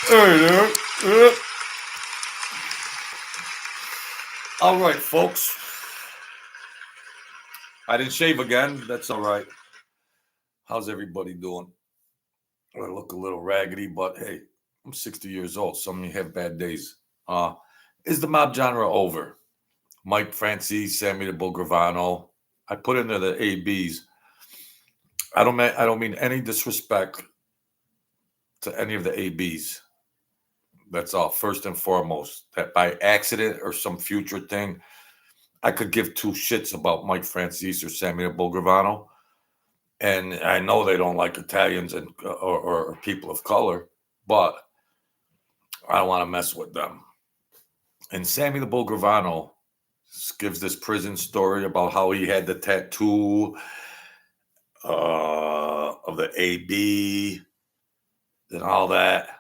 Hey there. All right, folks. I didn't shave again. That's all right. How's everybody doing? I look a little raggedy, but hey, I'm 60 years old. Some of you have bad days. Uh, is the mob genre over? Mike Franzese, Sammy the Bull Gravano. I put in there the ABs. I don't mean any disrespect to any of the ABs. That's all. First and foremost, that by accident or some future thing, I could give two shits about Mike Franzese or Sammy the Bull Gravano. And I know they don't like Italians and or people of color, but I don't want to mess with them. And Sammy the Bull Gravano gives this prison story about how he had the tattoo of the AB and all that.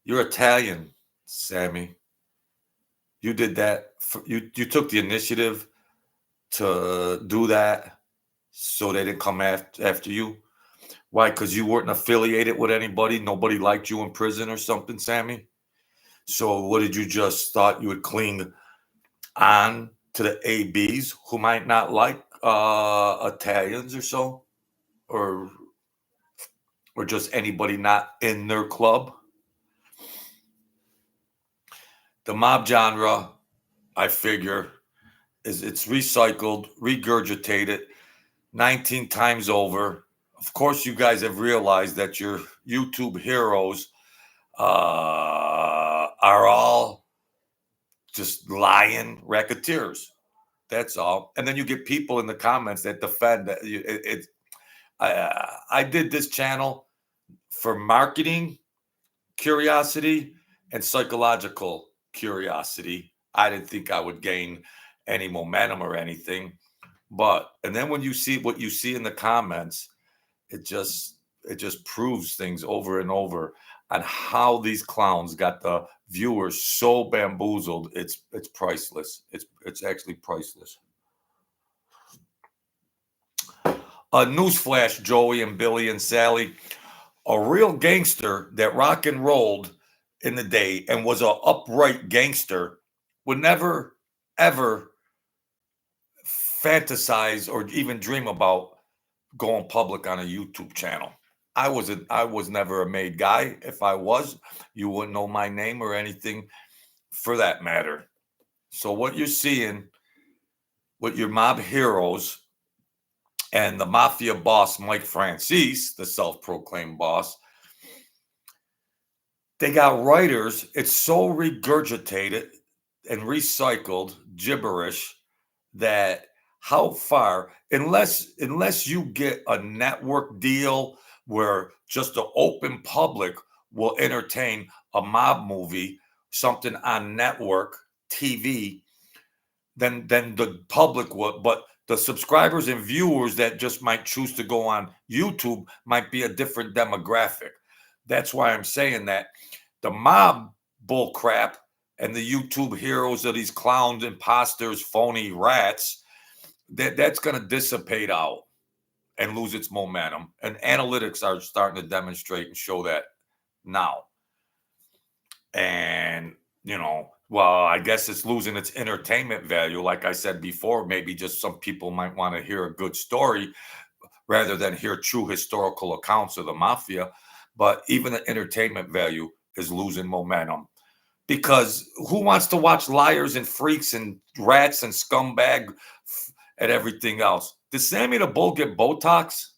You're Italian, Sammy. You did that. You took the initiative to do that, so they didn't come after you. Why? Because you weren't affiliated with anybody. Nobody liked you in prison or something, Sammy. So what did you just thought you would cling on to the ABs who might not like Italians or so, or just anybody not in their club? The mob genre, I figure, is it's recycled, regurgitated 19 times over. Of course, you guys have realized that your YouTube heroes are all just lying racketeers. That's all. And then you get people in the comments that defend that. I did this channel for marketing curiosity and psychological curiosity. I didn't think I would gain any momentum or anything. And then when you see what you see in the comments, it just proves things over and over on how these clowns got the viewers so bamboozled. It's priceless. It's actually priceless. A newsflash, Joey and Billy and Sally. A real gangster that rock and rolled in the day and was an upright gangster would never, ever fantasize or even dream about going public on a YouTube channel. I was never a made guy. If I was, you wouldn't know my name or anything for that matter. So what you're seeing with your mob heroes and the mafia boss, Mike Franzese, the self-proclaimed boss, they got writers. It's so regurgitated and recycled gibberish that how far, unless you get a network deal where just the open public will entertain a mob movie, something on network TV, then the public will. But the subscribers and viewers that just might choose to go on YouTube might be a different demographic. That's why I'm saying that the mob bull crap and the YouTube heroes of these clowns, imposters, phony rats, that's going to dissipate out and lose its momentum. And analytics are starting to demonstrate and show that now. And, well, I guess it's losing its entertainment value. Like I said before, maybe just some people might want to hear a good story rather than hear true historical accounts of the mafia. But even the entertainment value is losing momentum. Because who wants to watch liars and freaks and rats and scumbag and everything else? Did Sammy the Bull get Botox?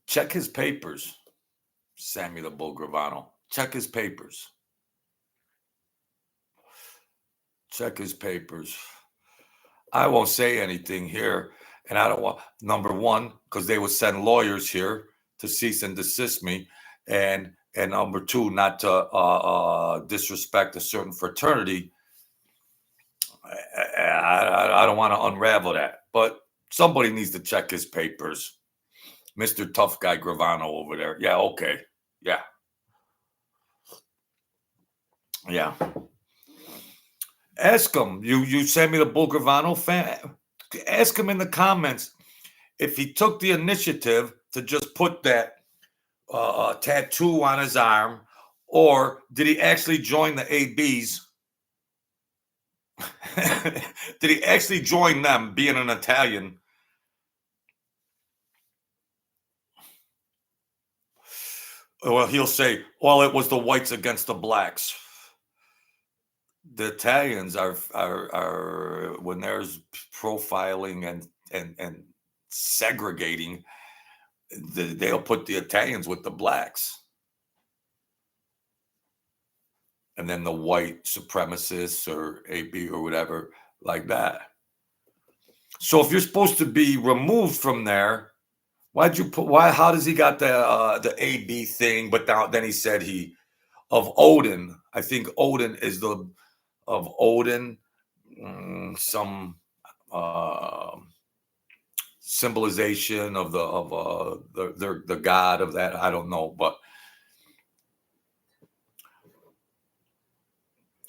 Check his papers, Sammy the Bull Gravano. Check his papers. Check his papers. I won't say anything here. And I don't want, number one, because they would send lawyers here to cease and desist me. And number two, not to disrespect a certain fraternity. I don't want to unravel that, but somebody needs to check his papers. Mr. Tough Guy Gravano over there. Yeah, okay. Yeah. Yeah. Ask him. You send me the Bull Gravano fan. Ask him in the comments if he took the initiative to just put that tattoo on his arm, or did he actually join the ABs? Did he actually join them, being an Italian? Well, he'll say, "Well, it was the whites against the blacks." The Italians are when there's profiling and segregating, they'll put the Italians with the blacks, and then the white supremacists or AB or whatever like that. So if you're supposed to be removed from there, why'd you put? Why? How does he got the AB thing? But then he said he of Odin. I think Odin is the of Odin. Some uh, symbolization of the god of that. I don't know, but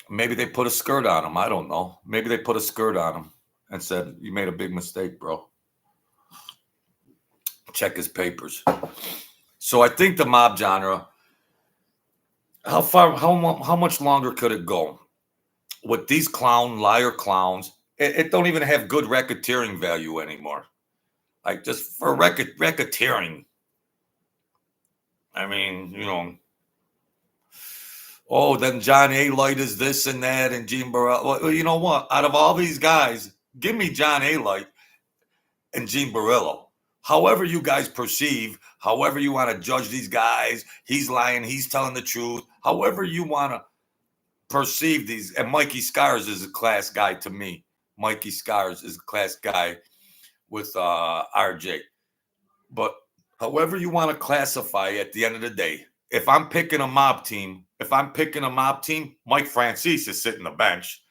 maybe they put a skirt on him. I don't know. Maybe they put a skirt on him and said, "You made a big mistake, bro. Check his papers." So I think the mob genre. How far? How much longer could it go with these liar clowns? It don't even have good racketeering value anymore. Like just for racketeering. I mean, oh, then John A. Light is this and that, and Gene Burrell. Well, you know what? Out of all these guys, give me John A. Light and Gene Barillo. However you guys perceive, however you want to judge these guys, he's lying, he's telling the truth. However you want to perceive these, and Mikey Scars is a class guy to me. Mikey Scars is a class guy with RJ. But however you want to classify, at the end of the day, if I'm picking a mob team, Mike Franzese is sitting the bench.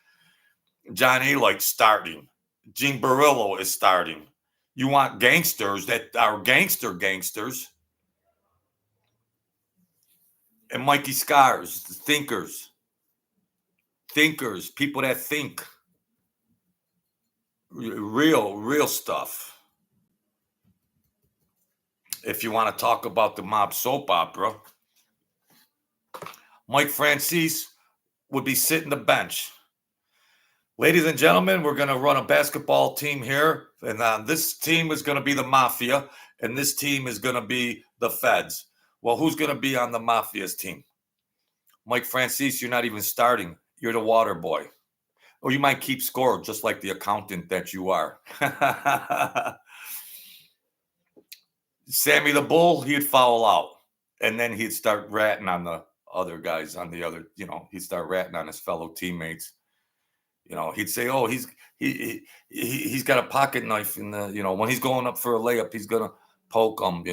John A. Light's starting. Gene Barillo is starting. You want gangsters that are gangsters. And Mikey Scars, thinkers, people that think. Real stuff. If you want to talk about the mob soap opera, Mike Franzese would be sitting the bench. Ladies and gentlemen, we're going to run a basketball team here, and this team is going to be the mafia, and this team is going to be the feds. Well, who's going to be on the mafia's team? Mike Franzese, you're not even starting. You're the water boy. Or you might keep score, just like the accountant that you are. Sammy the Bull, he'd foul out, and then he'd start ratting on the other guys, on the other, he'd start ratting on his fellow teammates. He'd say, "Oh, he's got a pocket knife in the, when he's going up for a layup, he's gonna poke him."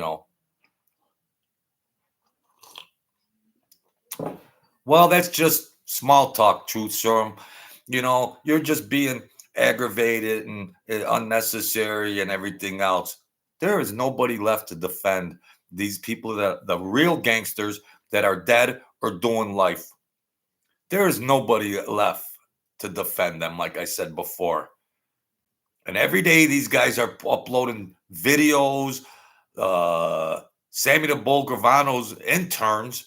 Well, that's just small talk, truth serum. You're just being aggravated and unnecessary and everything else. There is nobody left to defend these people, that the real gangsters that are dead or doing life. There is nobody left to defend them, like I said before. And every day these guys are uploading videos. Sammy the Bull Gravano's interns,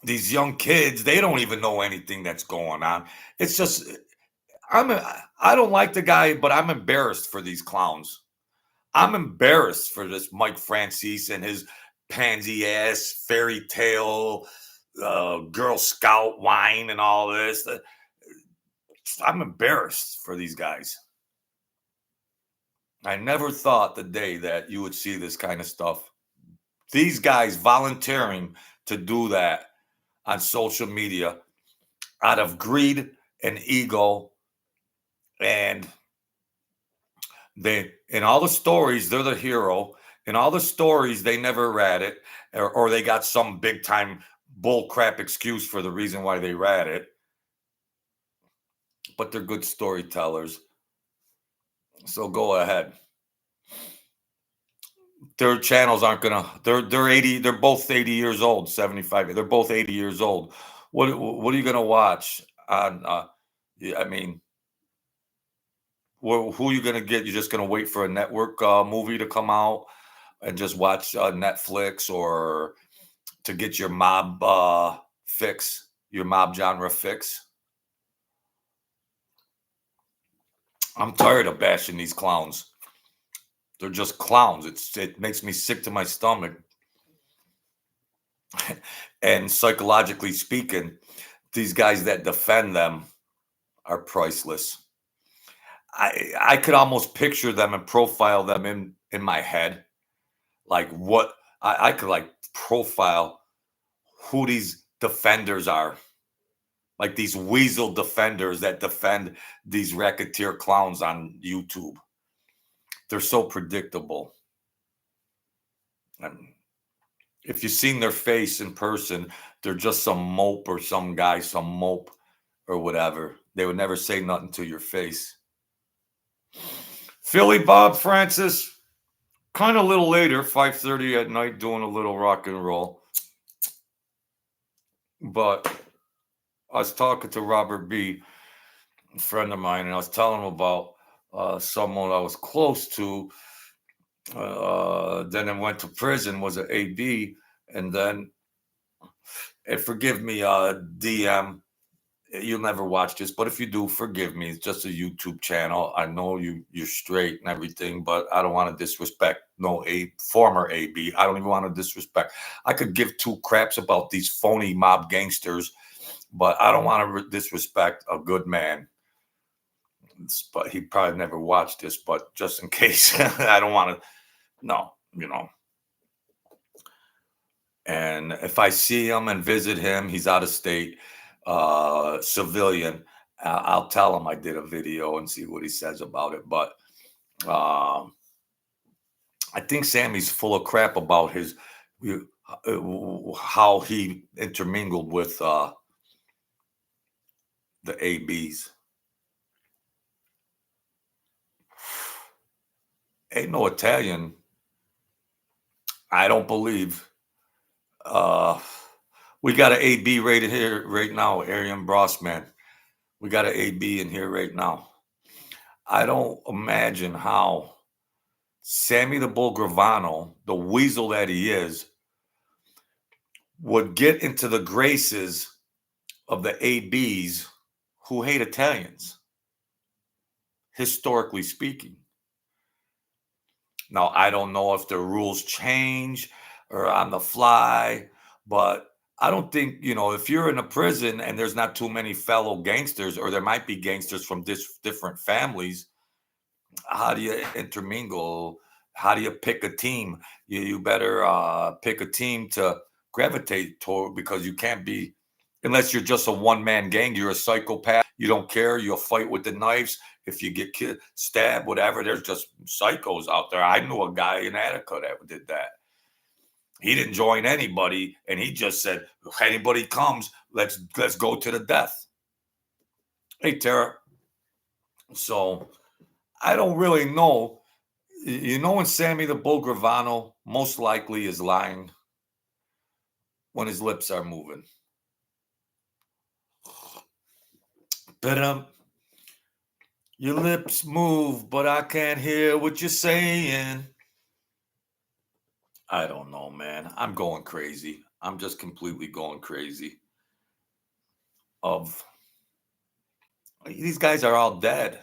these young kids, they don't even know anything that's going on. It's just, I don't like the guy, but I'm embarrassed for these clowns. I'm embarrassed for this Mike Franzese and his pansy ass fairy tale Girl Scout wine and all this. I'm embarrassed for these guys. I never thought the day that you would see this kind of stuff. These guys volunteering to do that on social media out of greed and ego. And in all the stories, they're the hero. In all the stories, they never rat it, or they got some big time bull crap excuse for the reason why they rat it. But they're good storytellers. So go ahead. Their channels aren't gonna. They're 80. They're both 80 years old. 75. They're both 80 years old. What are you gonna watch on? I mean, who are you gonna get? You're just gonna wait for a network movie to come out, and just watch Netflix, or to get your mob fix, your mob genre fix. I'm tired of bashing these clowns. They're just clowns. It makes me sick to my stomach. And psychologically speaking, these guys that defend them are priceless. I could almost picture them and profile them in my head. Like what I could like profile who these defenders are. Like these weasel defenders that defend these racketeer clowns on YouTube. They're so predictable. And if you've seen their face in person, they're just some mope or some guy, some mope or whatever. They would never say nothing to your face. Philly Bob Francis, kind of a little later, 5:30 at night, doing a little rock and roll. But I was talking to Robert B., a friend of mine, and I was telling him about someone I was close to. Then I went to prison, was an AB, and then, and forgive me, DM, you'll never watch this, but if you do, forgive me. It's just a YouTube channel. I know you're straight and everything, but I don't want to disrespect no former AB. I don't even want to disrespect. I could give two craps about these phony mob gangsters, but I don't want to disrespect a good man. But he probably never watched this, but just in case, I don't want to. No, you know. And if I see him and visit him, he's out of state, civilian. I'll tell him I did a video and see what he says about it. But um, I think Sammy's full of crap about his how he intermingled with the ABs. Ain't no Italian. I don't believe. Uh, we got an AB right here, right now, Arian Brossman. We got an AB in here right now. I don't imagine how Sammy the Bull Gravano, the weasel that he is, would get into the graces of the ABs who hate Italians, historically speaking. Now, I don't know if the rules change or on the fly, but I don't think, if you're in a prison and there's not too many fellow gangsters, or there might be gangsters from different families, how do you intermingle? How do you pick a team? You better pick a team to gravitate toward, because you can't be, unless you're just a one-man gang, you're a psychopath. You don't care. You'll fight with the knives. If you get stabbed, whatever, there's just psychos out there. I knew a guy in Attica that did that. He didn't join anybody, and he just said, if anybody comes, let's go to the death. Hey, Tara. So I don't really know. When Sammy the Bull Gravano most likely is lying when his lips are moving. But your lips move, but I can't hear what you're saying. I don't know, man. I'm going crazy. I'm just completely going crazy. These guys are all dead.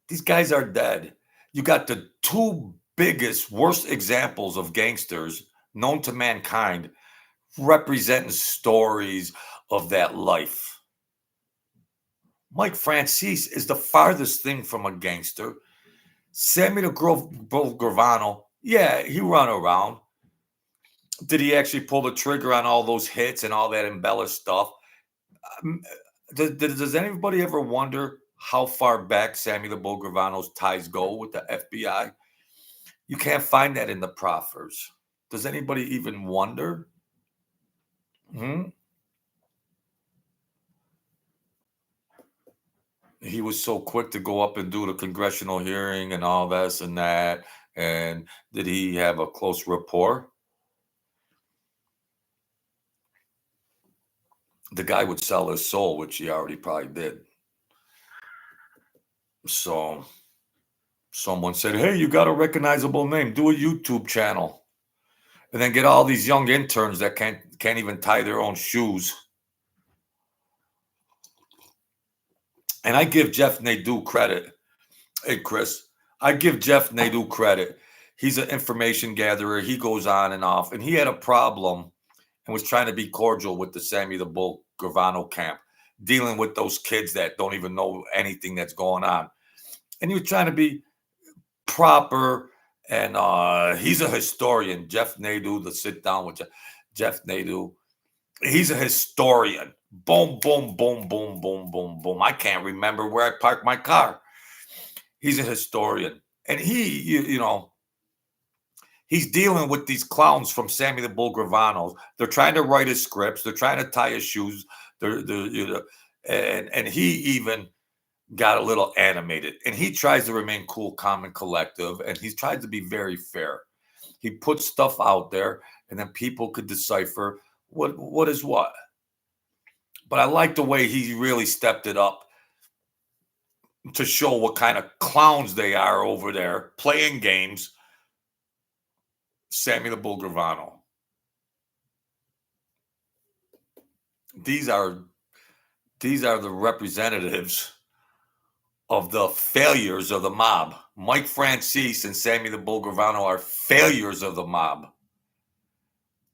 These guys are dead. You got the two biggest, worst examples of gangsters known to mankind representing stories of that life. Mike Franzese is the farthest thing from a gangster. Sammy the Bull Gravano, yeah, he run around. Did he actually pull the trigger on all those hits and all that embellished stuff? Does anybody ever wonder how far back Sammy the Bull Gravano's ties go with the FBI? You can't find that in the proffers. Does anybody even wonder? He was so quick to go up and do the congressional hearing and all this and that. And did he have a close rapport? The guy would sell his soul, which he already probably did. So Someone said, "Hey, you got a recognizable name. Do a YouTube channel." And then get all these young interns that can't even tie their own shoes. And I give Jeff Nadeau credit. Hey, Chris, I give Jeff Nadeau credit. He's an information gatherer. He goes on and off, and he had a problem and was trying to be cordial with the Sammy the Bull Gravano camp, dealing with those kids that don't even know anything that's going on. And he was trying to be proper. And he's a historian. Jeff Nadeau, to sit down with Jeff Nadeau. He's a historian. Boom, boom, boom, boom, boom, boom, boom. I can't remember where I parked my car. He's a historian. And he's dealing with these clowns from Sammy the Bull Gravano. They're trying to write his scripts. They're trying to tie his shoes. And he even got a little animated. And he tries to remain cool, calm, and collective. And he tries to be very fair. He puts stuff out there, and then people could decipher what is what. But I like the way he really stepped it up to show what kind of clowns they are over there playing games. Sammy the Bull Gravano. These are the representatives of the failures of the mob. Mike Franzese and Sammy the Bull Gravano are failures of the mob.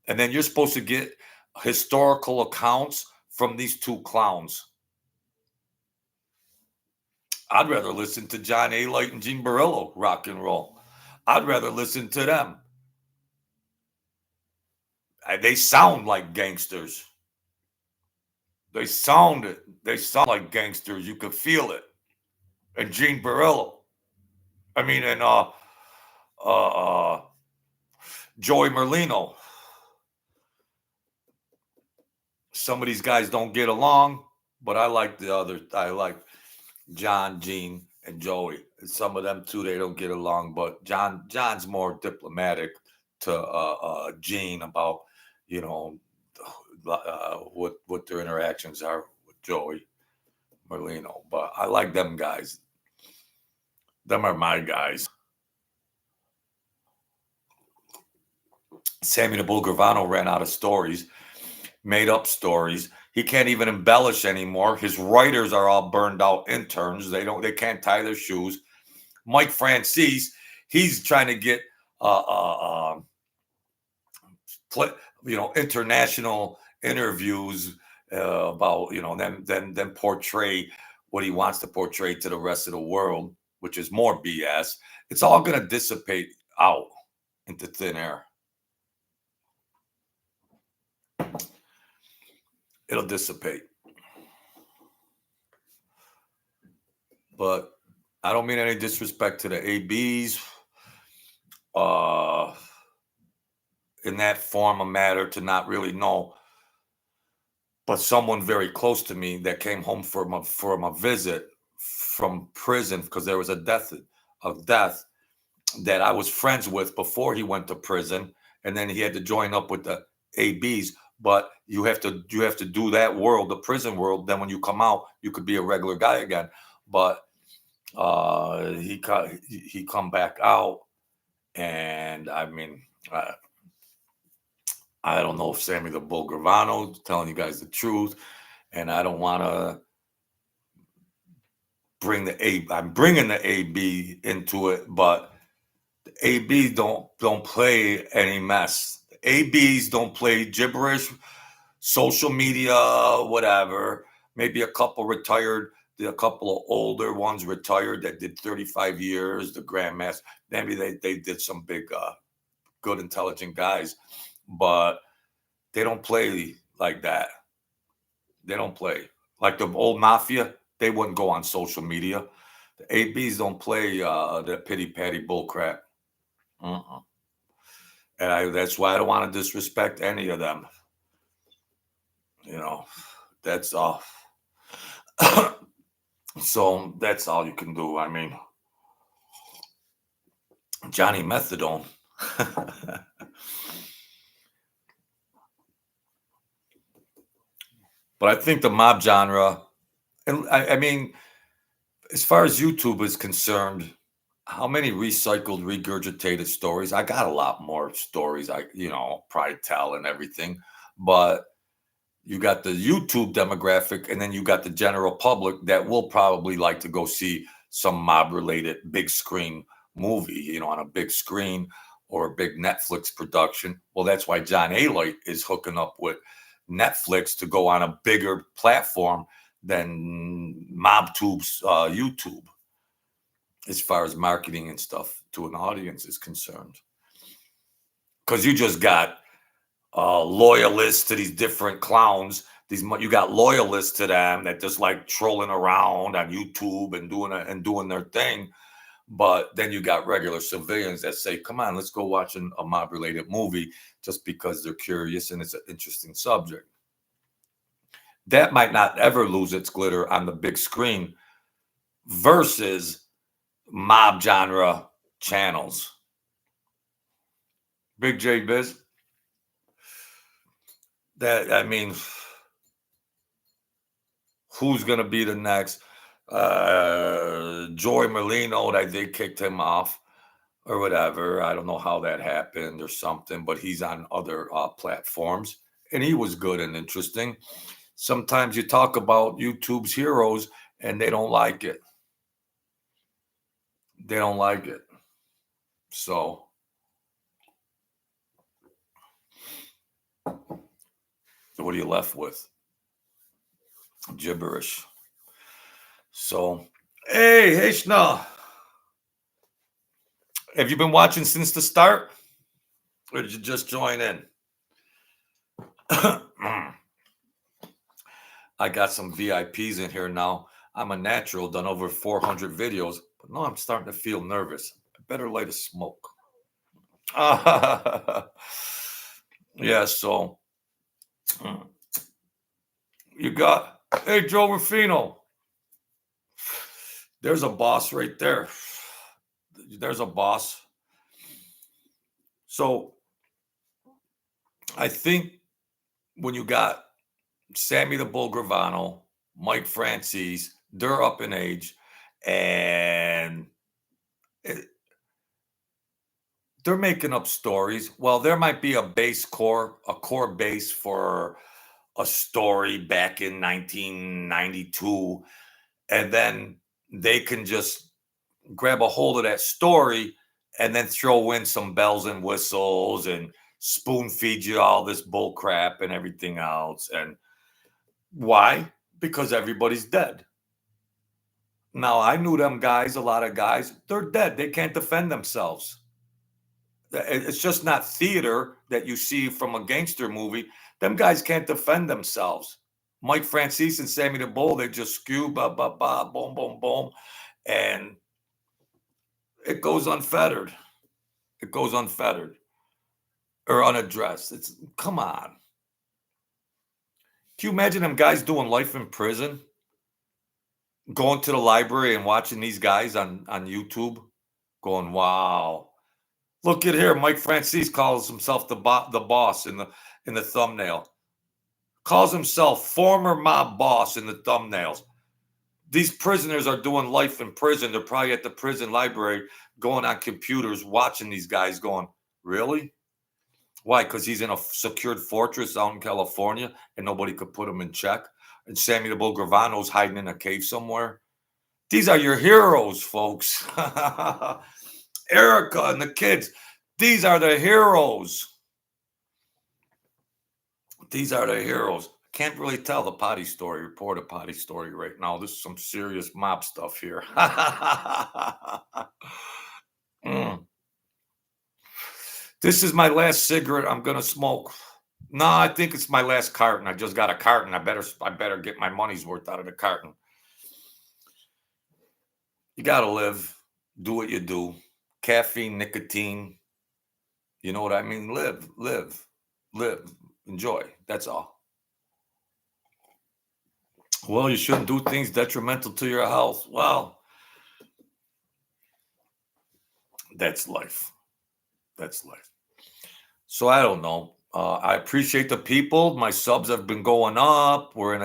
And then you're supposed to get historical accounts from these two clowns. I'd rather listen to John A. Light and Gene Barillo rock and roll. I'd rather listen to them. They sound like gangsters. They sound like gangsters. You could feel it. And Gene Barillo. I mean, and Joey Merlino. Some of these guys don't get along, but I like the other. I like John, Gene, and Joey. Some of them too, they don't get along, but John's more diplomatic to Gene about what their interactions are with Joey Merlino. But I like them guys. Them are my guys. Sammy the Bull Gravano ran out of stories, made up stories. He can't even embellish anymore. His writers are all burned out interns. They can't tie their shoes. Mike Franzese, he's trying to get international interviews about then portray what he wants to portray to the rest of the world, which is more BS. It's all going to dissipate out into thin air. It'll dissipate. But I don't mean any disrespect to the ABs. In that form of matter, to not really know. But someone very close to me that came home from a visit from prison because there was a death that I was friends with before he went to prison, and then he had to join up with the ABs. But you have to do that world, the prison world. Then when you come out, you could be a regular guy again. But he come back out, and I mean, I don't know if Sammy the Bull Gravano is telling you guys the truth, and I don't want to bring the A. I'm bringing the AB into it, but the AB don't play any mess. The ABs don't play gibberish, social media, whatever. Maybe a couple retired, a couple of older ones retired that did 35 years. The Grandmaster, maybe they did some big, good, intelligent guys, but they don't play like that. They don't play like the old mafia. They wouldn't go on social media. The ABs don't play the pity patty bull crap. And that's why I don't want to disrespect any of them. That's all. So that's all you can do. I mean, Johnny Methadone. But I think the mob genre, and I mean, as far as YouTube is concerned, how many recycled, regurgitated stories? I got a lot more stories probably tell and everything, but you got the YouTube demographic, and then you got the general public that will probably like to go see some mob related big screen movie, on a big screen or a big Netflix production. Well, that's why John Alight is hooking up with Netflix to go on a bigger platform than MobTube's YouTube, as far as marketing and stuff to an audience is concerned. Because you just got loyalists to these different clowns. You got loyalists to them that just like trolling around on YouTube and doing their thing. But then you got regular civilians that say, "Come on, let's go watch a mob-related movie," just because they're curious and it's an interesting subject. That might not ever lose its glitter on the big screen versus mob genre channels. Big J Biz. Who's gonna be the next? Joy Merlino, that they kicked him off or whatever. I don't know how that happened or something, but he's on other platforms, and he was good and interesting. Sometimes you talk about YouTube's heroes and they don't like it. They don't like it. So what are you left with? Gibberish. So, hey, Schna. Have you been watching since the start? Or did you just join in? I got some VIPs in here now. I'm a natural, done over 400 videos, but now I'm starting to feel nervous. I better light a smoke. Yeah, so you got, hey, Joe Rufino. There's a boss right there. There's a boss. So I think when you got Sammy the Bull Gravano, Mike Franzese, they're up in age, and they're making up stories. Well, there might be a core base for a story back in 1992, and then they can just grab a hold of that story and then throw in some bells and whistles and spoon feed you all this bull crap and everything else. And why? Because everybody's dead. Now, I knew them guys, a lot of guys, they're dead. They can't defend themselves. It's just not theater that you see from a gangster movie. Them guys can't defend themselves. Mike Franzese and Sammy the Bull, they just skew, ba, ba, ba, boom, boom, boom. And it goes unfettered. It goes unfettered or unaddressed. Come on. Can you imagine them guys doing life in prison? Going to the library and watching these guys on YouTube, going, wow. Look at here, Mike Franzese calls himself the boss in the thumbnail. Calls himself former mob boss in the thumbnails. These prisoners are doing life in prison. They're probably at the prison library going on computers, watching these guys going, really? Why? Because he's in a secured fortress out in California and nobody could put him in check. And Sammy the Bull Gravano's hiding in a cave somewhere. These are your heroes, folks. Erica and the kids. These are the heroes. These are the heroes. Can't really tell the potty story, report a potty story right now. This is some serious mob stuff here. This is my last cigarette I'm gonna smoke. No, I think it's my last carton. I just got a carton. I better get my money's worth out of the carton. You gotta live. Do what you do. Caffeine, nicotine. You know what I mean? Live. Enjoy. That's all. Well, you shouldn't do things detrimental to your health. Well, that's life. That's life. So I don't know. I appreciate the people. My subs have been going up. We're on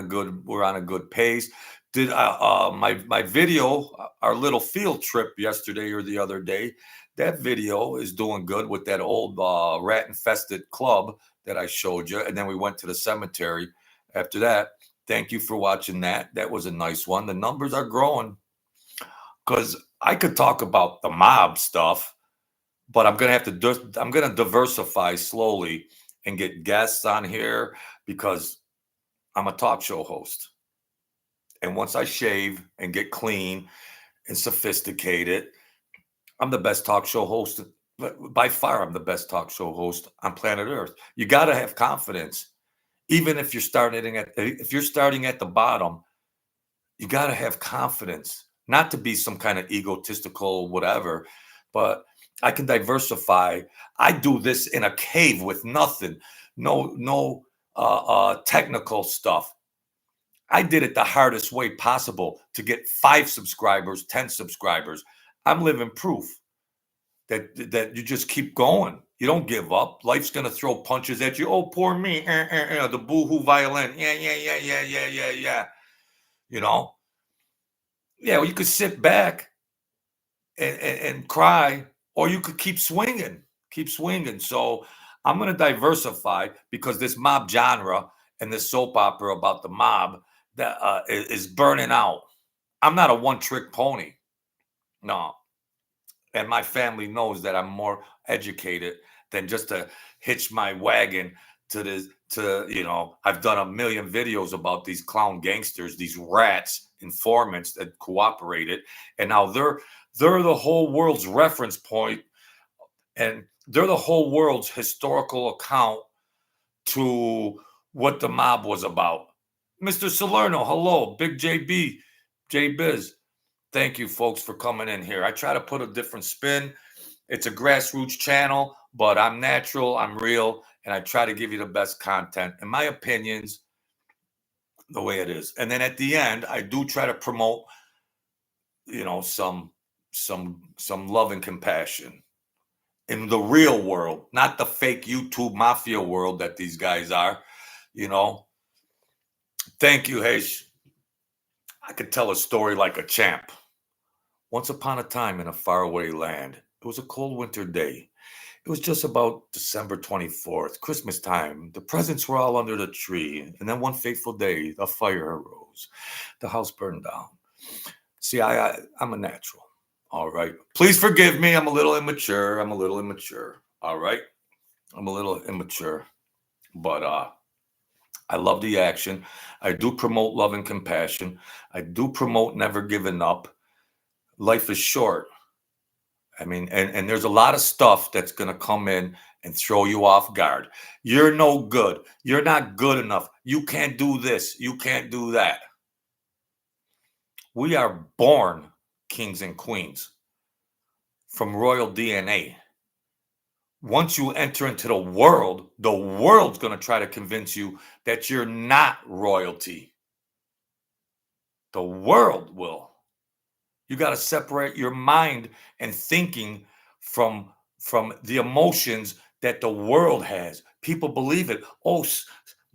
a good pace. did my video, our little field trip yesterday or the other day. That video is doing good with that old rat infested club that I showed you, and then we went to the cemetery after that. Thank you for watching that. That was a nice one. The numbers are growing because I could talk about the mob stuff, but I'm gonna have to. I'm gonna diversify slowly and get guests on here because I'm a talk show host. And once I shave and get clean and sophisticated, I'm the best talk show host. By far, I'm the best talk show host on planet Earth. You got to have confidence, even if you're starting at the bottom. You got to have confidence, not to be some kind of egotistical whatever, but I can diversify. I do this in a cave with nothing, no technical stuff. I did it the hardest way possible to get 5 subscribers, 10 subscribers. I'm living proof that you just keep going. You don't give up. Life's gonna throw punches at you. Oh, poor me. The boo-hoo violin. Yeah. You know? Yeah, well, you could sit back and cry, or you could keep swinging. Keep swinging. So I'm gonna diversify because this mob genre and this soap opera about the mob that is burning out. I'm not a one-trick pony. No. And my family knows that I'm more educated than just to hitch my wagon to this. I've done a million videos about these clown gangsters, these rats, informants that cooperated, and now they're the whole world's reference point, and they're the whole world's historical account to what the mob was about. Mr. Salerno, hello. Big JB, J Biz. Thank you, folks, for coming in here. I try to put a different spin. It's a grassroots channel, but I'm natural, I'm real, and I try to give you the best content and my opinions the way it is. And then at the end, I do try to promote, some love and compassion in the real world, not the fake YouTube mafia world that these guys are. Thank you, Hesh. I could tell a story like a champ. Once upon a time in a faraway land, it was a cold winter day. It was just about December 24th, Christmas time. The presents were all under the tree. And then one fateful day, a fire arose. The house burned down. See, I'm a natural. All right. Please forgive me. I'm a little immature. All right. I'm a little immature. But I love the action. I do promote love and compassion. I do promote never giving up. Life is short. I mean, and there's a lot of stuff that's going to come in and throw you off guard. You're no good. You're not good enough. You can't do this. You can't do that. We are born kings and queens from royal DNA. Once you enter into the world's going to try to convince you that you're not royalty. The world will. You got to separate your mind and thinking from the emotions that the world has. People believe it. Oh,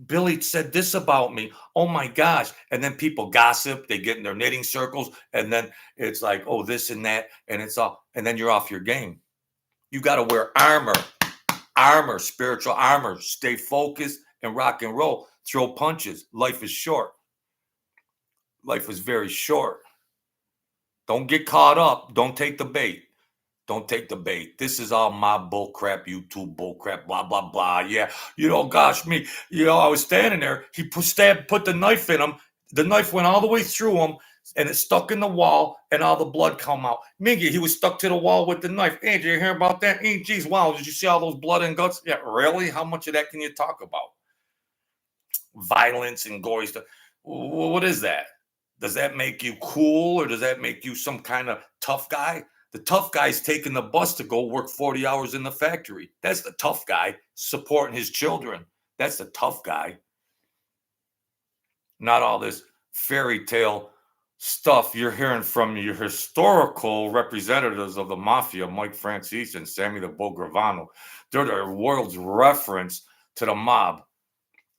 Billy said this about me. Oh my gosh. And then people gossip. They get in their knitting circles. And then it's like, oh, this and that. And and then you're off your game. You got to wear armor, spiritual armor. Stay focused and rock and roll. Throw punches. Life is short. Life is very short. Don't get caught up. Don't take the bait. Don't take the bait. This is all my bullcrap, YouTube bullcrap, blah, blah, blah. Yeah, gosh, me. I was standing there. He put the knife in him. The knife went all the way through him, and it stuck in the wall, and all the blood come out. Miggy, he was stuck to the wall with the knife. Hey, did you hear about that? Hey, geez, wow, did you see all those blood and guts? Yeah, really? How much of that can you talk about? Violence and gory stuff. What is that? Does that make you cool, or does that make you some kind of tough guy? The tough guy's taking the bus to go work 40 hours in the factory. That's the tough guy, supporting his children. That's the tough guy. Not all this fairy tale stuff you're hearing from your historical representatives of the mafia, Mike Franzese and Sammy the Bull Gravano. They're the world's reference to the mob.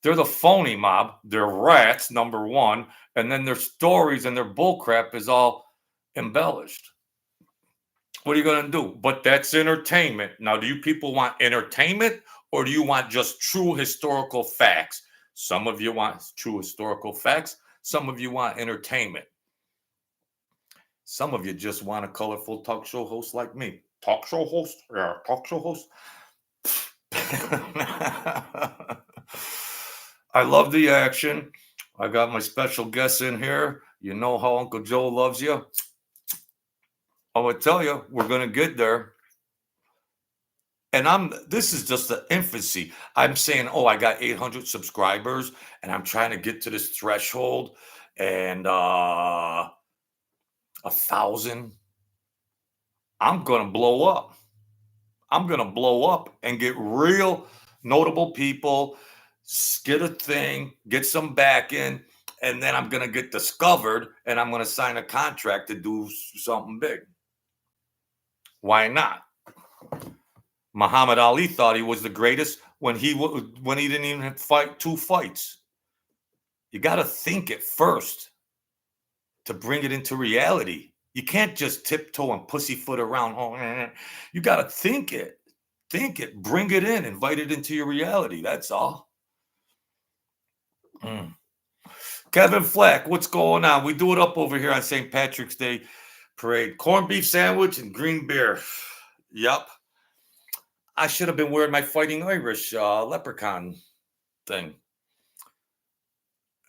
They're the phony mob. They're rats, number one, and then their stories and their bullcrap is all embellished. What are you going to do? But that's entertainment. Now, do you people want entertainment or do you want just true historical facts? Some of you want true historical facts. Some of you want entertainment. Some of you just want a colorful talk show host like me. Talk show host? Yeah, talk show host. I love the action. I got my special guests in here. You know how Uncle Joe loves you. I would tell you, we're going to get there. And this is just the infancy. I'm saying, oh, I got 800 subscribers and I'm trying to get to this threshold and 1,000. I'm going to blow up. I'm going to blow up and get real notable people, get a thing, get some backing, and then I'm going to get discovered and I'm going to sign a contract to do something big. Why not? Muhammad Ali thought he was the greatest when he didn't even fight 2 fights. You got to think it first to bring it into reality. You can't just tiptoe and pussyfoot around. Oh, you got to think it, bring it in, invite it into your reality. That's all. Kevin Flack, what's going on? We do it up over here on St. Patrick's Day parade. Corned beef sandwich and green beer. Yep. I should have been wearing my Fighting Irish leprechaun thing.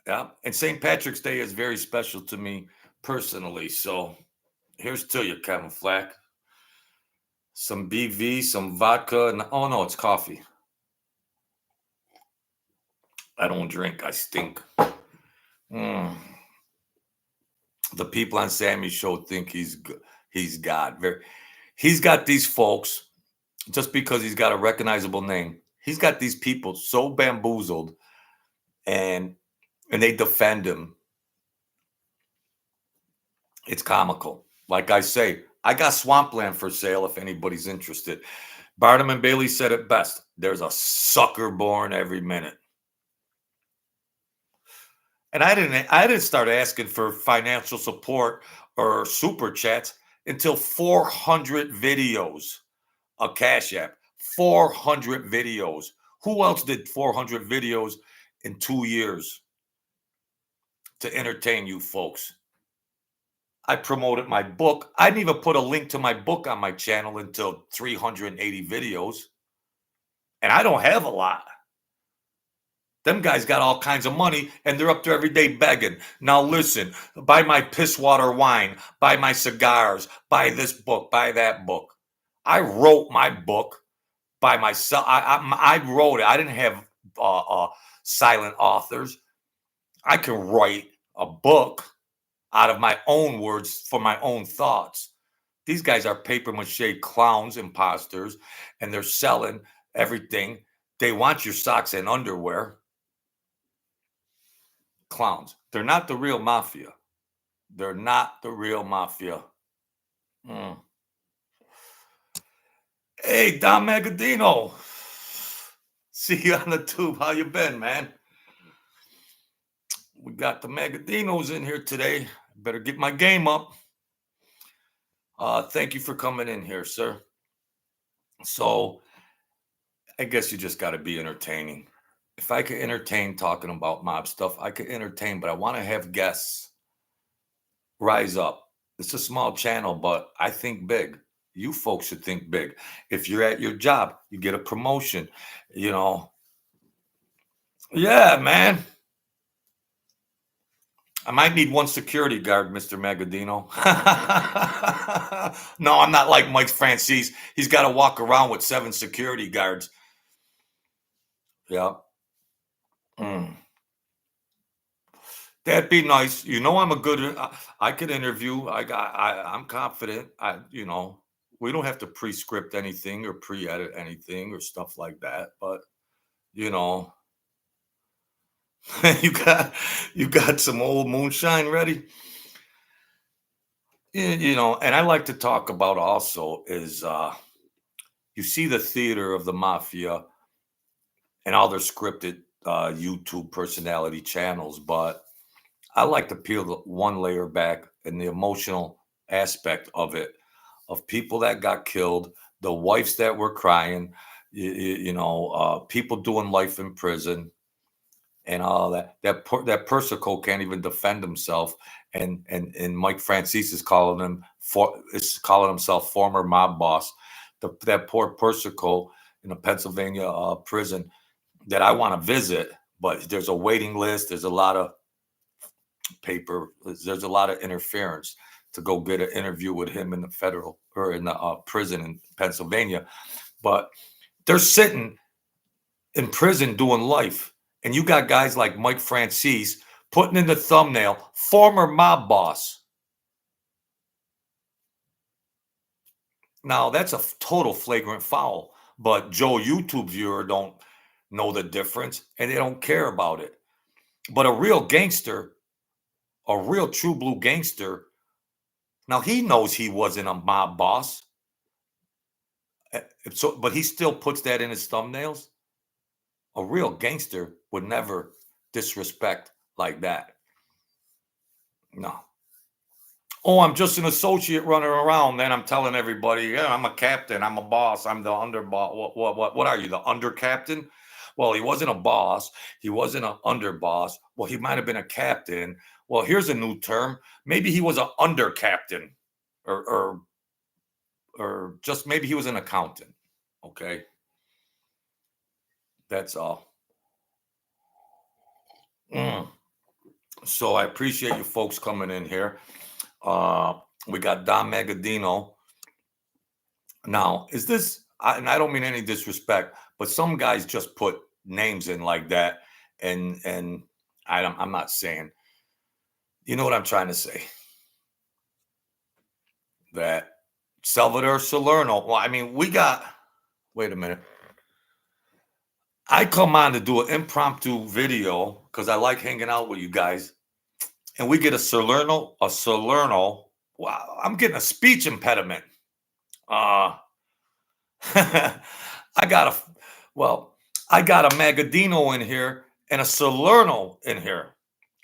Yeah. And St. Patrick's Day is very special to me personally. So here's to you, Kevin Flack. Some BV, some vodka, and oh no, it's coffee. I don't drink. I stink. The people on Sammy's show think he's God. He's got these folks, just because he's got a recognizable name, he's got these people so bamboozled and they defend him. It's comical. Like I say, I got swampland for sale if anybody's interested. Barnum and Bailey said it best. There's a sucker born every minute. And I didn't start asking for financial support or super chats until 400 videos. A Cash App, 400 videos. Who else did 400 videos in 2 years to entertain you folks? I promoted my book. I didn't even put a link to my book on my channel until 380 videos. And I don't have a lot. Them guys got all kinds of money and they're up there every day begging. Now listen, buy my piss water wine, buy my cigars, buy this book, buy that book. I wrote my book by myself. I wrote it. I didn't have silent authors. I can write a book out of my own words for my own thoughts. These guys are paper mache clowns, imposters, and they're selling everything. They want your socks and underwear. Clowns. They're not the real mafia. They're not the real mafia. Hey, Don Magadino. See you on the tube. How you been, man? We got the Magadinos in here today. Better get my game up. Thank you for coming in here, sir. So I guess you just got to be entertaining. If I could entertain talking about mob stuff, I could entertain, but I want to have guests rise up. It's a small channel, but I think big. You folks should think big. If you're at your job, you get a promotion, you know. Yeah, man. I might need one security guard, Mr. Magadino. No, I'm not like Mike Franzese. He's got to walk around with 7 security guards. Yeah. That'd be nice. You know, I'm a good. I could interview. I'm confident. We don't have to pre-script anything or pre-edit anything or stuff like that. But you know, you got some old moonshine ready. You know, and I like to talk about also is you see the theater of the mafia and all their scripted YouTube personality channels, but I like to peel the one layer back and the emotional aspect of it, of people that got killed, the wives that were crying, people doing life in prison and all that. That Persico can't even defend himself, and Mike Francis is calling himself former mob boss. That poor Persico in a Pennsylvania prison that I want to visit, but there's a waiting list. There's a lot of paper. There's a lot of interference to go get an interview with him in the federal or in the prison in Pennsylvania. But they're sitting in prison doing life. And you got guys like Mike Francis putting in the thumbnail, former mob boss. Now, that's a total flagrant foul, but Joe YouTube viewer don't know the difference and they don't care about it. But a real gangster, a real true blue gangster, now he knows he wasn't a mob boss. But he still puts that in his thumbnails. A real gangster would never disrespect like that. No. Oh, I'm just an associate running around. Then I'm telling everybody, yeah, I'm a captain. I'm a boss. I'm the underboss. What are you, the under captain? Well, he wasn't a boss. He wasn't an underboss. Well, he might have been a captain. Well, here's a new term. Maybe he was an under captain, or just maybe he was an accountant. Okay, that's all. So I appreciate you folks coming in here. We got Don Magadino. Now, is this, and I don't mean any disrespect, but some guys just put names in like that, and I'm not saying, you know what I'm trying to say, that Salvador Salerno. Well, I mean, wait a minute. I come on to do an impromptu video because I like hanging out with you guys, and we get a Salerno. Wow, I'm getting a speech impediment. I got a Magadino in here and a Salerno in here.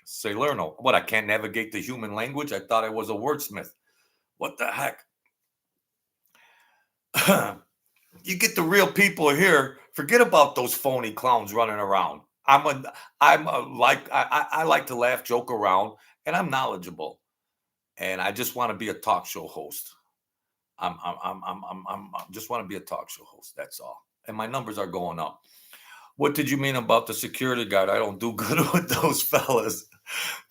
Salerno. What, I can't navigate the human language? I thought I was a wordsmith. What the heck? You get the real people here. Forget about those phony clowns running around. I like to laugh, joke around, and I'm knowledgeable. And I just want to be a talk show host. I just want to be a talk show host. That's all. And my numbers are going up. What did you mean about the security guard? I don't do good with those fellas.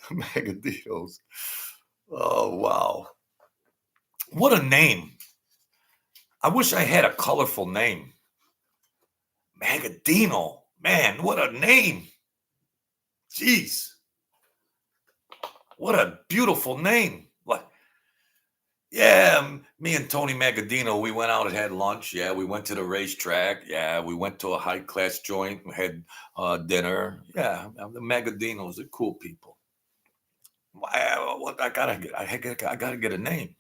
Magadinos. Oh, wow. What a name. I wish I had a colorful name. Magadino. Man, what a name. Jeez. What a beautiful name. Like, yeah, me and Tony Magadino, we went out and had lunch. Yeah, we went to the racetrack. Yeah, we went to a high-class joint. We had dinner. Yeah, the Magadinos are cool people. What I gotta get a name.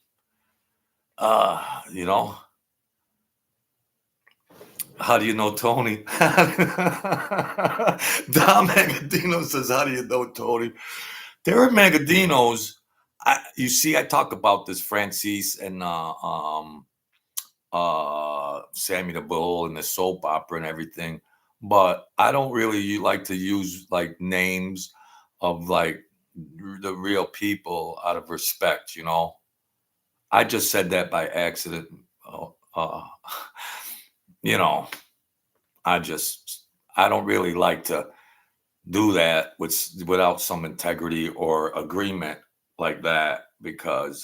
You know. How do you know Tony? Dom Magadino says, "How do you know Tony?" There are Magadinos. You see, I talk about this Francis and Sammy the Bull and the soap opera and everything, but I don't really like to use like names of like the real people out of respect. I just said that by accident. You know, I don't really like to do that without some integrity or agreement like that, because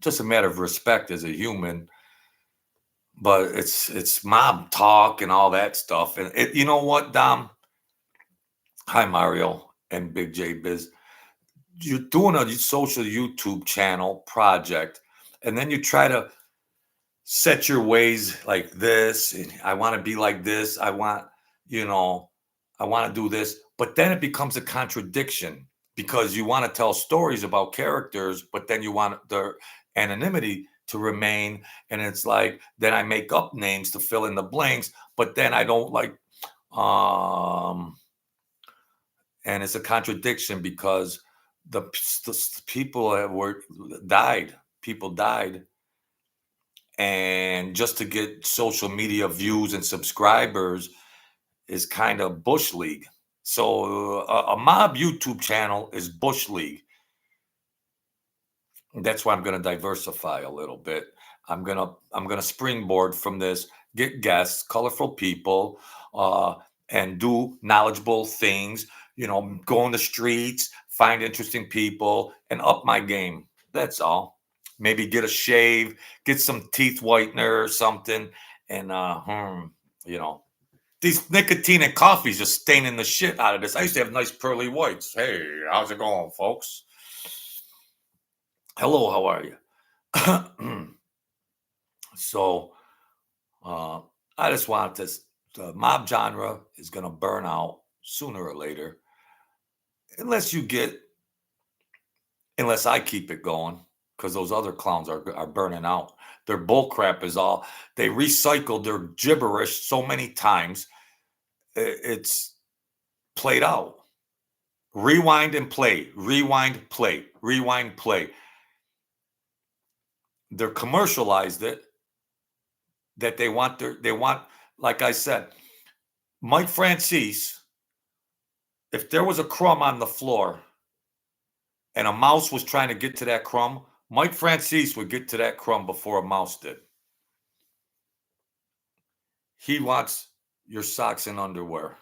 just a matter of respect as a human. But it's mob talk and all that stuff. And you know what, Dom? Hi, Mario and Big J Biz. You're doing a social YouTube channel project, and then you try to set your ways like this. And I want to be like this. I want to do this. But then it becomes a contradiction, because you want to tell stories about characters, but then you want their anonymity to remain. And it's like, then I make up names to fill in the blanks, but then I don't like, And it's a contradiction because the people that died, people died, and just to get social media views and subscribers is kind of Bush League. So a mob YouTube channel is Bush League. That's why I'm going to diversify a little bit. I'm gonna springboard from this, get guests, colorful people, and do knowledgeable things. Go on the streets, find interesting people, and up my game. That's all. Maybe get a shave, get some teeth whitener or something, and these nicotine and coffee is just staining the shit out of this. I used to have nice pearly whites. Hey, how's it going, folks? Hello, how are you? So I just want this. The mob genre is going to burn out sooner or later, unless I keep it going, because those other clowns are burning out. Their bull crap is all, they recycled their gibberish so many times, it's played out. Rewind and play, rewind, play, rewind, play. They're commercialized it, that they want, like I said, Mike Franzese, if there was a crumb on the floor and a mouse was trying to get to that crumb, Mike Franzese would get to that crumb before a mouse did. He wants your socks and underwear.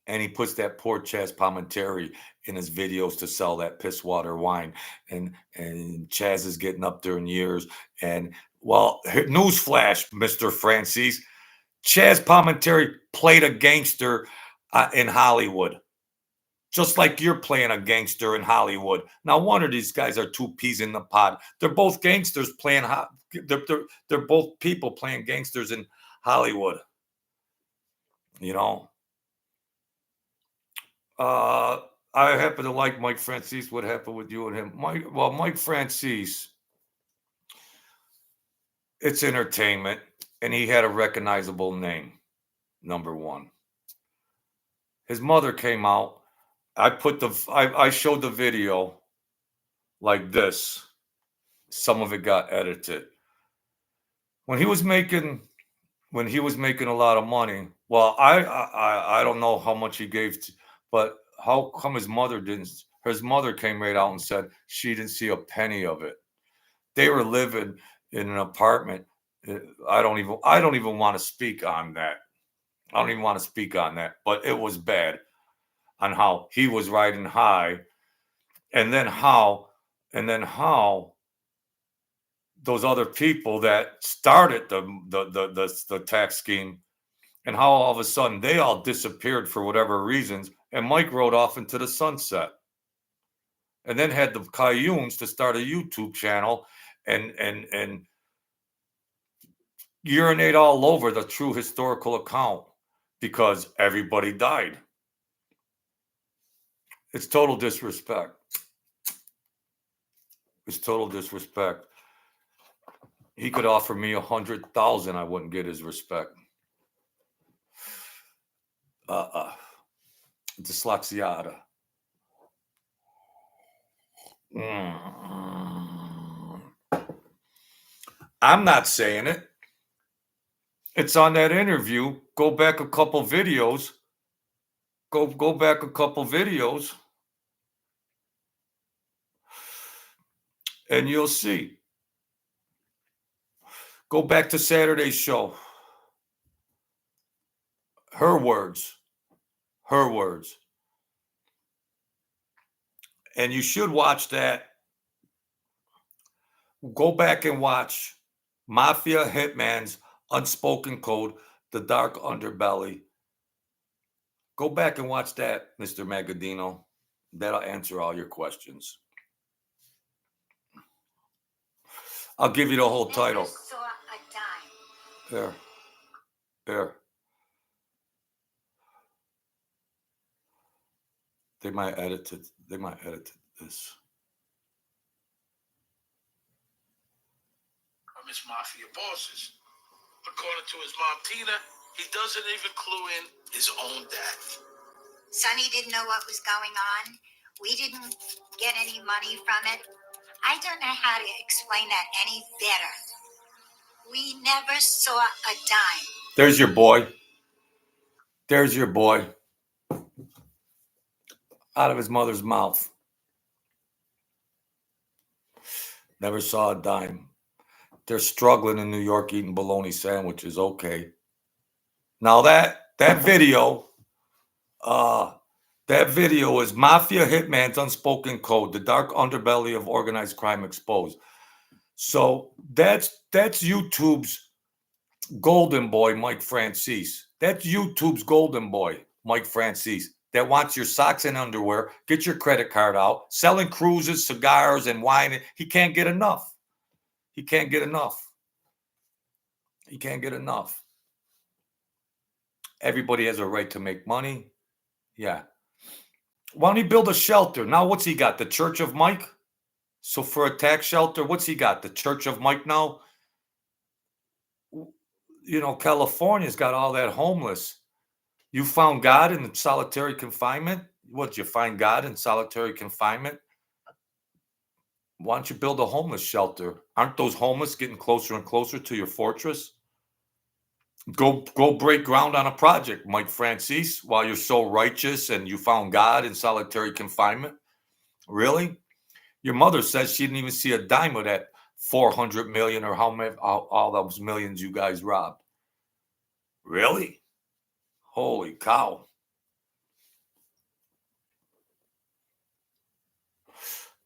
And he puts that poor Chaz Palminteri in his videos to sell that piss water wine. And Chaz is getting up there in years. And, well, newsflash, Mr. Franzese, Chaz Palminteri played a gangster in Hollywood. Just like you're playing a gangster in Hollywood. Now, one of these guys are two peas in the pod. They're both gangsters playing. They're both people playing gangsters in Hollywood. I happen to like Mike Franzese. What happened with you and him? Mike Franzese, it's entertainment, and he had a recognizable name, number one. His mother came out. I showed the video like this. Some of it got edited. When he was making a lot of money, well, I don't know how much he gave, but how come his mother didn't? His mother came right out and said she didn't see a penny of it. They were living in an apartment. I don't even want to speak on that. I don't even want to speak on that, but it was bad on how he was riding high, and then how those other people that started the tax scheme, and how all of a sudden they all disappeared for whatever reasons, and Mike rode off into the sunset, and then had the Cayunes to start a YouTube channel and urinate all over the true historical account because everybody died. It's total disrespect. It's total disrespect. He could offer me 100,000, I wouldn't get his respect. Dyslexiata. I'm not saying it. It's on that interview. Go back a couple videos. Go back a couple videos, and you'll see. Go back to Saturday's show. Her words. Her words. And you should watch that. Go back and watch Mafia Hitman's Unspoken Code, The Dark Underbelly. Go back and watch that, Mr. Magadino. That'll answer all your questions. I'll give you the whole title. There. They might edit this. From his mafia bosses. According to his mom, Tina, He doesn't even clue in his own dad. Sonny didn't know what was going on. We didn't get any money from it. I don't know how to explain that any better. We never saw a dime. There's your boy. There's your boy. Out of his mother's mouth. Never saw a dime. They're struggling in New York eating bologna sandwiches. Okay. Now that video, that video is Mafia Hitman's Unspoken Code, the dark underbelly of organized crime exposed. So that's YouTube's golden boy, Mike Franzese. That's YouTube's golden boy, Mike Franzese, that wants your socks and underwear, get your credit card out, selling cruises, cigars, and wine. He can't get enough. He can't get enough. He can't get enough. Everybody has a right to make money. Yeah. Why don't he build a shelter? Now, what's he got? The Church of Mike? So for a tax shelter, what's he got? The Church of Mike now? You know, California's got all that homeless. You found God in solitary confinement? What, did you find God in solitary confinement? Why don't you build a homeless shelter? Aren't those homeless getting closer and closer to your fortress? Go break ground on a project, Mike Franzese, while you're so righteous and you found God in solitary confinement. Really? Your mother says she didn't even see a dime of that 400 million or how many, all those millions you guys robbed. Really? Holy cow.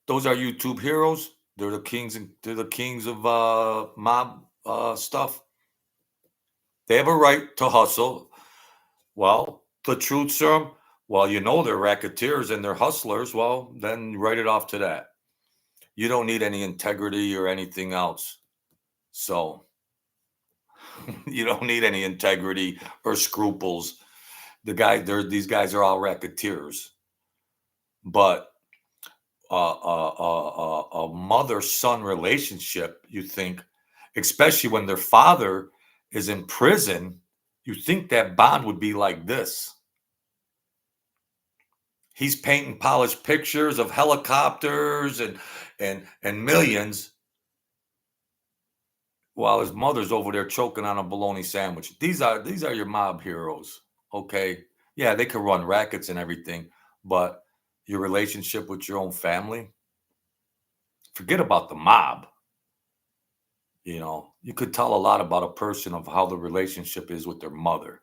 Those are YouTube heroes. They're the kings of mob stuff. They have a right to hustle. Well, the truth serum, well, you know they're racketeers and they're hustlers. Well, then write it off to that. You don't need any integrity or anything else. So you don't need any integrity or scruples. These guys are all racketeers. But a mother-son relationship, you think, especially when their father is in prison, you think that bond would be like this. He's painting polished pictures of helicopters and millions while his mother's over there choking on a bologna sandwich. These are your mob heroes, okay? Yeah, they could run rackets and everything, but your relationship with your own family, forget about the mob. You know, you could tell a lot about a person of how the relationship is with their mother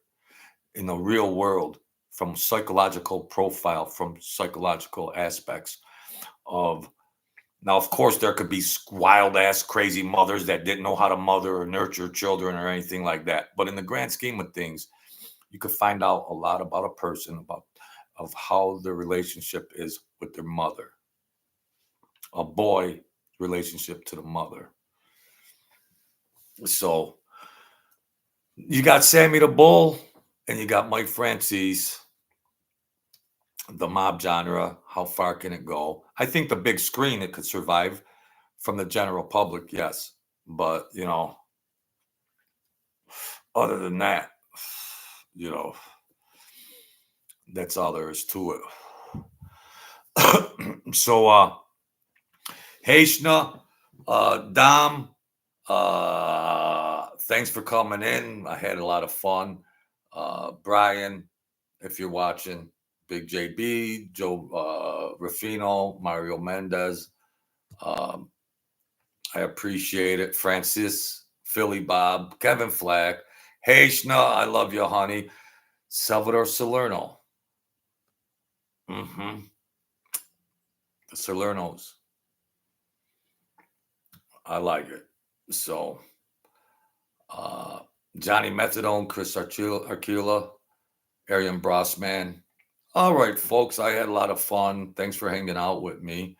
in the real world, from psychological profile, from psychological aspects of. Now, of course, there could be wild ass crazy mothers that didn't know how to mother or nurture children or anything like that. But in the grand scheme of things, you could find out a lot about a person, of how their relationship is with their mother. A boy relationship to the mother. So you got Sammy the Bull and you got Mike Franzese. The mob genre, how far can it go? I think the big screen, it could survive. From the general public, yes. But, you know, other than that, you know, that's all there is to it. So, Heishna, Dom, thanks for coming in. I had a lot of fun. Brian, if you're watching, Big JB, Joe Rufino, Mario Mendez. I appreciate it. Francis, Philly Bob, Kevin Flack. Hey, Shna, I love you, honey. Salvador Salerno. The Salernos. I like it. So, Johnny Methadone, Chris Arcula, Arian Brossman. All right, folks, I had a lot of fun. Thanks for hanging out with me.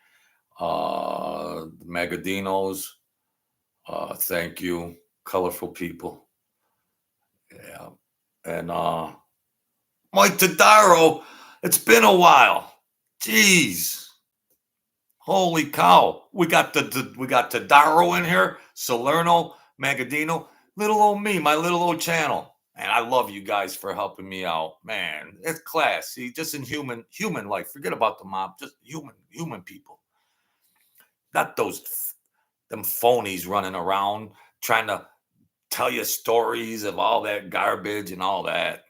Magadinos, thank you. Colorful people. Yeah. And Mike Tadaro, it's been a while. Jeez. Holy cow. We got Tadaro in here, Salerno, Magadino, little old me, my little old channel. And I love you guys for helping me out, man. It's class. See, just in human life. Forget about the mob. Just human people. Not those them phonies running around trying to tell you stories of all that garbage and all that.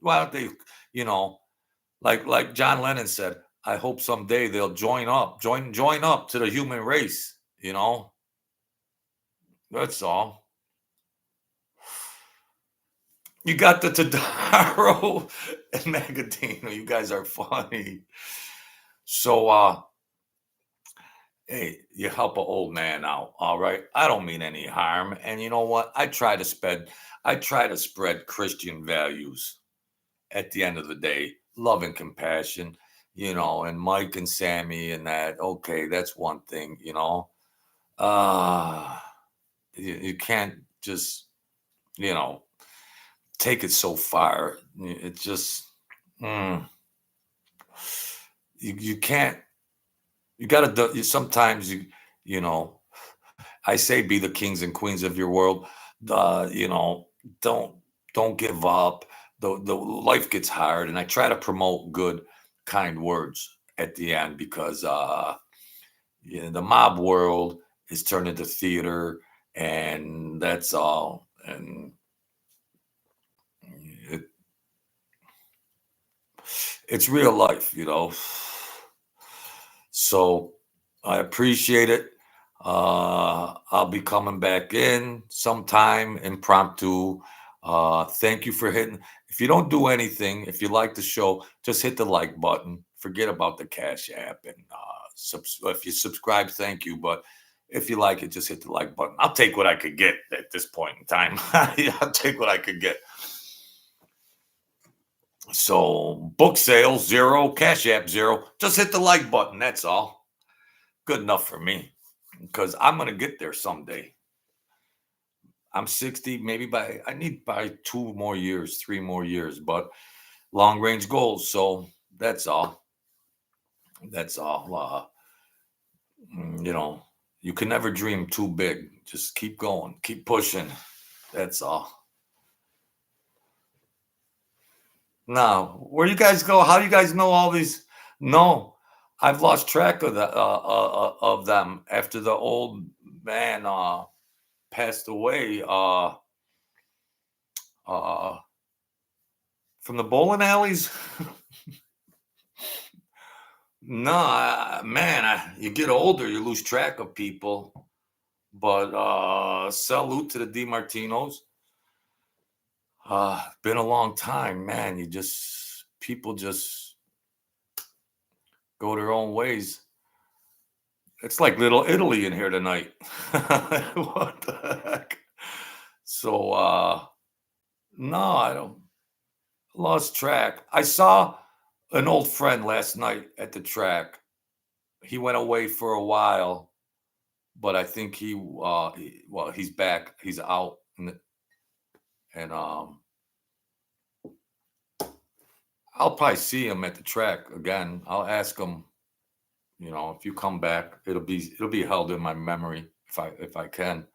Why don't they, you know, like John Lennon said, I hope someday they'll join up to the human race, you know. That's all. You got the Tadaro and Magadino. You guys are funny. So hey, you help an old man out, all right? I don't mean any harm. And you know what? I try to spread Christian values at the end of the day. Love and compassion, and Mike and Sammy and that. Okay, that's one thing, Uh you can't just, you know, take it so far. It just mm, you can't you gotta do sometimes you know I say be the kings and queens of your world. Don't don't give up. The life gets hard, and I try to promote good, kind words at the end because the mob world is turned into theater, and that's all. And it, it's real life. So I appreciate it. I'll be coming back in sometime impromptu. Thank you for hitting. If you don't do anything, if you like the show, just hit the like button. Forget about the Cash App and if you subscribe, thank you. But if you like it, just hit the like button. I'll take what I could get at this point in time. I'll take what I could get. So book sales 0, Cash App 0. Just hit the like button. That's all. Good enough for me because I'm gonna get there someday. I'm 60, maybe I need by 2 more years, 3 more years, but long range goals. So that's all. That's all. You can never dream too big. Just keep going, keep pushing. That's all. Now, where you guys go? How do you guys know all these? No, I've lost track of them after the old man passed away. Uh, from the bowling alleys. No, you get older, you lose track of people. But salute to the DiMartinos. Been a long time, man. People just go their own ways. It's like Little Italy in here tonight. What the heck? So no, I don't lost track. I saw an old friend last night at the track. He went away for a while, but I think he's back. He's out, and I'll probably see him at the track again. I'll ask him, if you come back, it'll be held in my memory if I can.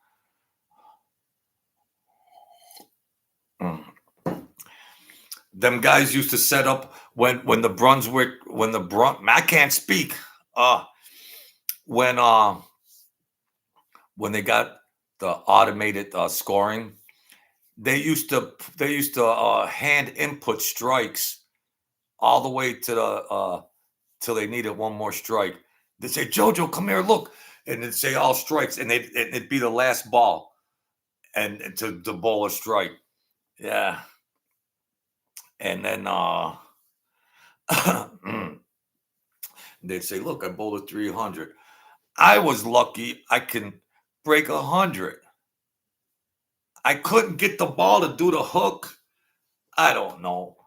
Them guys used to set up when the Brunswick I can't speak. When they got the automated scoring, they used to hand input strikes all the way to the till they needed one more strike. They'd say, "Jojo, come here, look," and they'd say all strikes, and it'd be the last ball, and to bowl a strike. Yeah, and then they'd say, "Look, I bowled a 300. I was lucky I can break 100. I couldn't get the ball to do the hook. I don't know.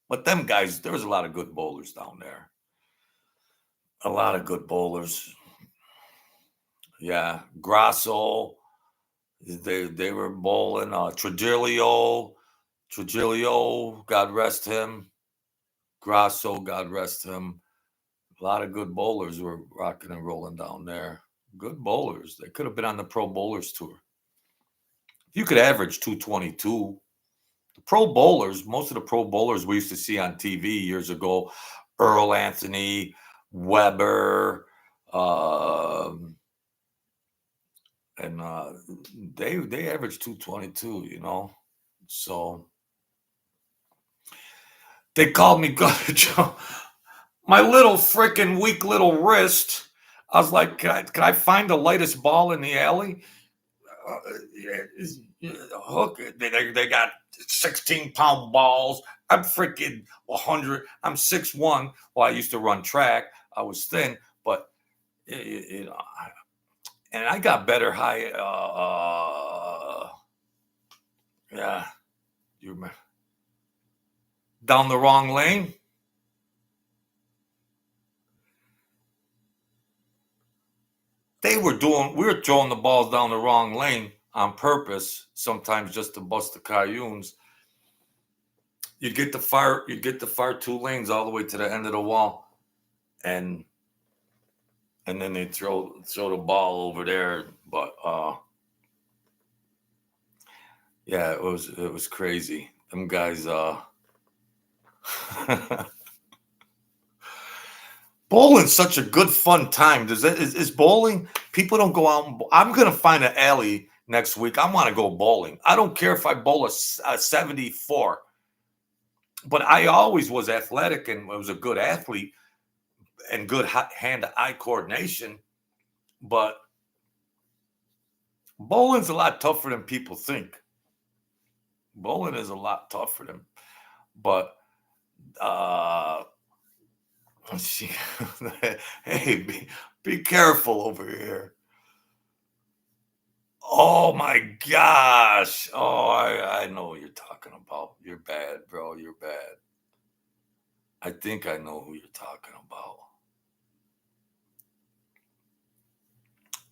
But them guys, there was a lot of good bowlers down there. A lot of good bowlers. Yeah. Grasso, they were bowling. Trujillo, God rest him. Grasso, God rest him. A lot of good bowlers were rocking and rolling down there. Good bowlers. They could have been on the Pro Bowlers Tour. If you could average 222, pro bowlers, most of the pro bowlers we used to see on TV years ago, Earl Anthony, Weber, and they averaged 222, you know. So they called me Gutter Joe. My little freaking weak little wrist. I was like, can I find the lightest ball in the alley? Hook. They got 16-pound balls. I'm freaking 100. I'm 6'1". Well, I used to run track. I was thin, but you know, and I got better high. Yeah, you remember down the wrong lane. We were throwing the balls down the wrong lane on purpose, sometimes just to bust the Cayunes. You get the far 2 lanes all the way to the end of the wall, and then they throw the ball over there. But yeah, it was crazy. Them guys bowling's such a good fun time. Is bowling? People don't go out. I'm gonna find an alley next week. I want to go bowling. I don't care if I bowl a 74, but I always was athletic and was a good athlete and good hand-eye coordination. But bowling's a lot tougher than people think. Bowling is a lot tougher than, but let's see. Hey, be careful over here. Oh my gosh. Oh, I know what you're talking about. You're bad, bro. You're bad. I think I know who you're talking about.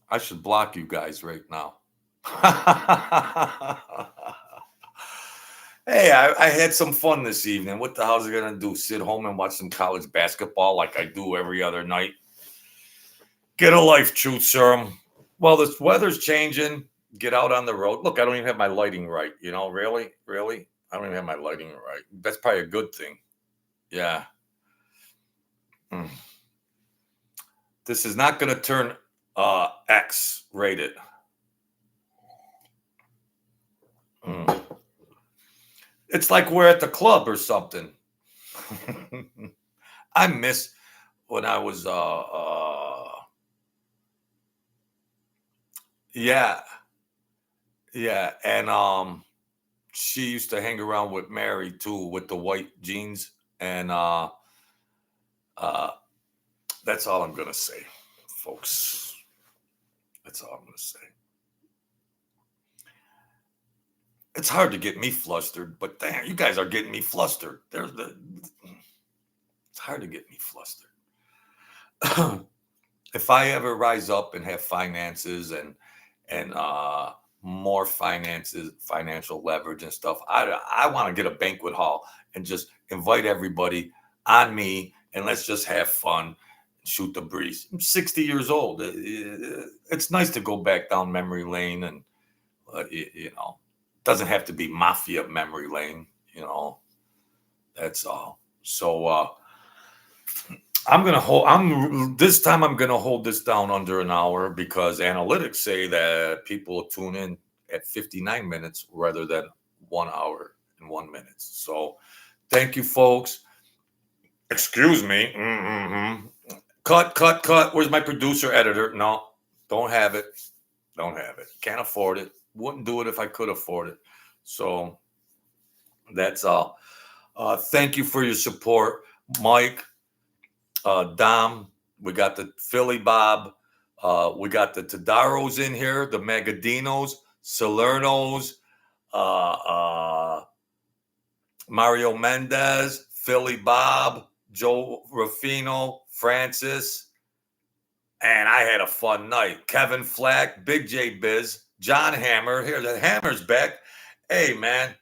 I should block you guys right now. Hey, I had some fun this evening. What the hell is I gonna do? Sit home and watch some college basketball like I do every other night? Get a life, truth serum. Well, the weather's changing. Get out on the road. Look, I don't even have my lighting right. You know, really? I don't even have my lighting right. That's probably a good thing. Yeah. This is not going to turn X rated. It's like we're at the club or something. I miss when I was yeah, and she used to hang around with Mary too with the white jeans, and that's all I'm gonna say, folks. That's all I'm gonna say. It's hard to get me flustered, but damn, you guys are getting me flustered. It's hard to get me flustered. If I ever rise up and have finances and more financial leverage and stuff, I want to get a banquet hall and just invite everybody on me, and let's just have fun, shoot the breeze. I'm 60 years old. It's nice to go back down memory lane, and you know, doesn't have to be mafia memory lane. You know, that's all. So this time I'm gonna hold this down under an hour because analytics say that people will tune in at 59 minutes rather than 1 hour and 1 minute. So thank you, folks. Excuse me. Cut. Where's my producer editor? No, don't have it. Can't afford it. Wouldn't do it if I could afford it. So that's all. Thank you for your support, Mike. Dom, we got the Philly Bob, we got the Tadaros in here, the Magadinos, Salernos, Mario Mendez, Philly Bob, Joe Ruffino, Francis, and I had a fun night. Kevin Flack, Big J Biz, John Hammer. Here, the Hammer's back. Hey, man.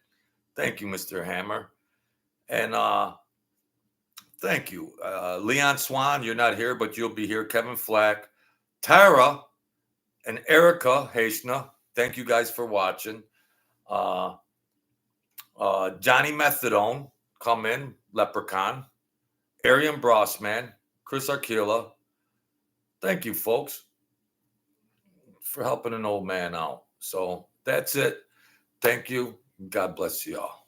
Thank you, Mr. Hammer. And thank you. Leon Swan, you're not here, but you'll be here. Kevin Flack, Tara, and Erica Haishna. Thank you guys for watching. Johnny Methadone, come in, Leprechaun. Arian Brossman, Chris Arquilla. Thank you, folks, for helping an old man out. So that's it. Thank you. God bless you all.